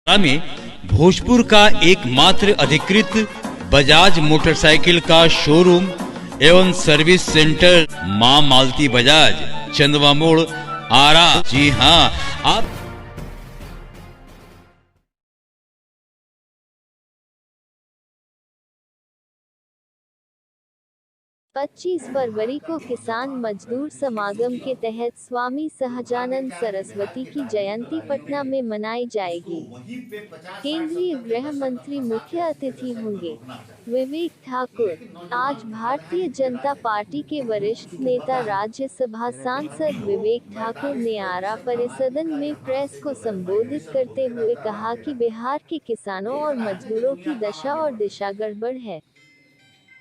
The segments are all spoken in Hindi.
में भोजपुर का एकमात्र अधिकृत बजाज मोटरसाइकिल का शोरूम एवं सर्विस सेंटर मां मालती बजाज, चंदवा मोड़, आरा। जी हां, आप 25 फरवरी को किसान मजदूर समागम के तहत स्वामी सहजानंद सरस्वती की जयंती पटना में मनाई जाएगी। केंद्रीय गृह मंत्री मुख्य अतिथि होंगे। विवेक ठाकुर। आज भारतीय जनता पार्टी के वरिष्ठ नेता राज्यसभा सांसद विवेक ठाकुर ने आरा परिसदन में प्रेस को संबोधित करते हुए कहा कि बिहार के किसानों और मजदूरों की दशा और दिशा गड़बड़ है।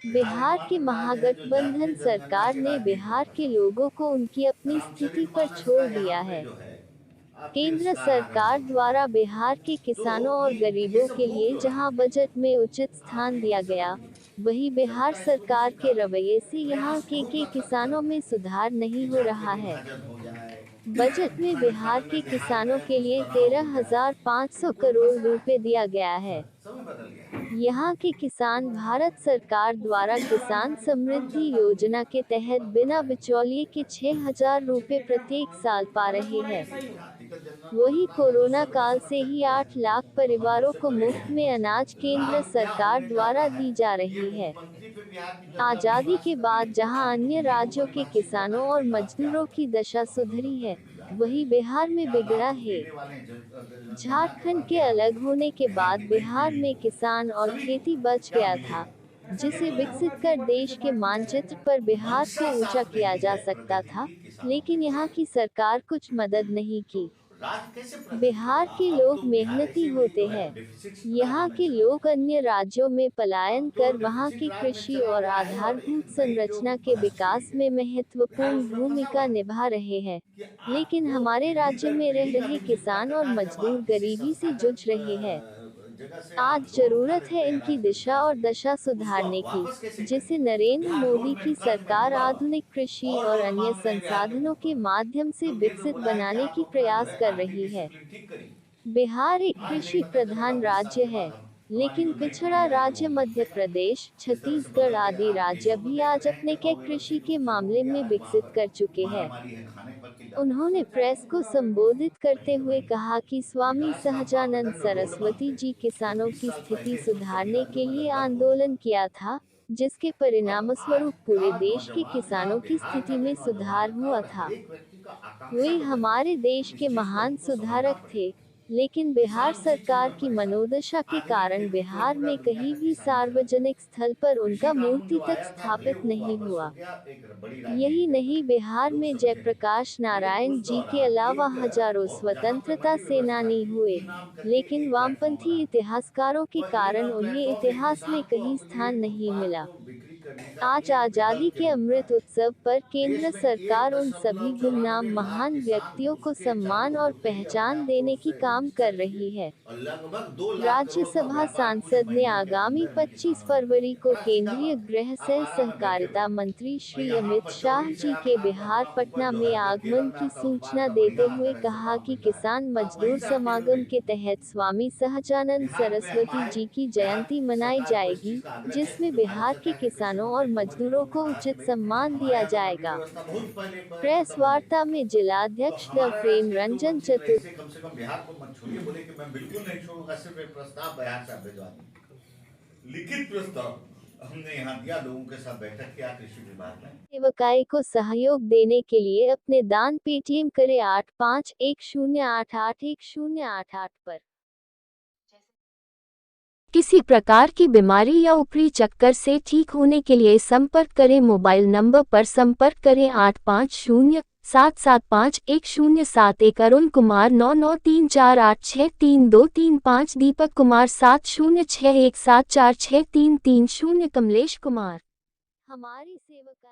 बिहार की महागठबंधन सरकार ने बिहार के लोगों को उनकी अपनी स्थिति पर छोड़ दिया है। केंद्र सरकार द्वारा बिहार के किसानों और गरीबों के लिए जहां बजट में उचित स्थान दिया गया, वहीं बिहार सरकार के रवैये से यहां के किसानों में सुधार नहीं हो रहा है। बजट में बिहार के किसानों के लिए 13,500 करोड़ रुपए दिया गया है। यहाँ के किसान भारत सरकार द्वारा किसान समृद्धि योजना के तहत बिना बिचौलिए के 6,000 रुपए प्रत्येक साल पा रहे हैं। वही कोरोना काल से ही 8 लाख परिवारों को मुफ्त में अनाज केंद्र सरकार द्वारा दी जा रही है। आजादी के बाद जहां अन्य राज्यों के किसानों और मजदूरों की दशा सुधरी है, वही बिहार में बिगड़ा है। झारखंड के अलग होने के बाद बिहार में किसान और खेती बच गया था, जिसे विकसित कर देश के मानचित्र पर बिहार को ऊंचा किया जा सकता था, लेकिन यहाँ की सरकार कुछ मदद नहीं की। बिहार के लोग मेहनती होते हैं। यहाँ के लोग अन्य राज्यों में पलायन कर वहाँ की कृषि और आधारभूत संरचना के विकास में महत्वपूर्ण भूमिका निभा रहे हैं, लेकिन हमारे राज्य में रह रहे किसान और मजदूर गरीबी से जूझ रहे हैं। आज जरूरत है इनकी दिशा और दशा सुधारने की, जिसे नरेंद्र मोदी की सरकार आधुनिक कृषि और अन्य संसाधनों के माध्यम से विकसित बनाने की प्रयास कर रही है। बिहार एक कृषि प्रधान राज्य है, लेकिन पिछड़ा राज्य मध्य प्रदेश, छत्तीसगढ़ आदि राज्य भी आज अपने कृषि के मामले में विकसित कर चुके हैं। उन्होंने प्रेस को संबोधित करते हुए कहा कि स्वामी सहजानंद सरस्वती जी किसानों की स्थिति सुधारने के लिए आंदोलन किया था, जिसके परिणामस्वरूप पूरे देश के किसानों की स्थिति में सुधार हुआ था। वे हमारे देश के महान सुधारक थे, लेकिन बिहार सरकार की मनोदशा के कारण बिहार में कहीं भी सार्वजनिक स्थल पर उनका मूर्ति तक स्थापित नहीं हुआ। यही नहीं, बिहार में जयप्रकाश नारायण जी के अलावा हजारों स्वतंत्रता सेनानी हुए, लेकिन वामपंथी इतिहासकारों के कारण उन्हें इतिहास में कहीं स्थान नहीं मिला। आज आजादी के अमृत उत्सव पर केंद्र सरकार उन सभी गुमनाम महान व्यक्तियों को सम्मान और पहचान देने की काम कर रही है। राज्यसभा सांसद ने आगामी 25 फरवरी को केंद्रीय गृह सह सहकारिता मंत्री श्री अमित शाह जी के बिहार पटना में आगमन की सूचना देते हुए कहा कि किसान मजदूर समागम के तहत स्वामी सहजानंद सरस्वती जी की जयंती मनाई जाएगी, जिसमें बिहार के किसानों और मजदूरों को उचित सम्मान दिया जाएगा। प्रेस वार्ता में जिलाध्यक्ष डॉ प्रेम रंजन चतुर्वेदी कम से कम बिहार को मत छोड़िए, बोले कि मैं बिल्कुल नहीं छोड़ूंगा, सिर्फ एक प्रस्ताव बिहार से आप भिजवा दीजिए। लिखित प्रस्ताव हमने यहाँ दिया, लोगों के साथ बैठक किया कृषि विभाग में। सेवकाई को सहयोग देने के लिए अपने दान पेटीएम करें 8510881088 पर। किसी प्रकार की बीमारी या ऊपरी चक्कर से ठीक होने के लिए संपर्क करें। मोबाइल नंबर पर संपर्क करें 8507751071। अरुण कुमार 9934863235। दीपक कुमार 7061746330। कमलेश कुमार। हमारी सेवकाई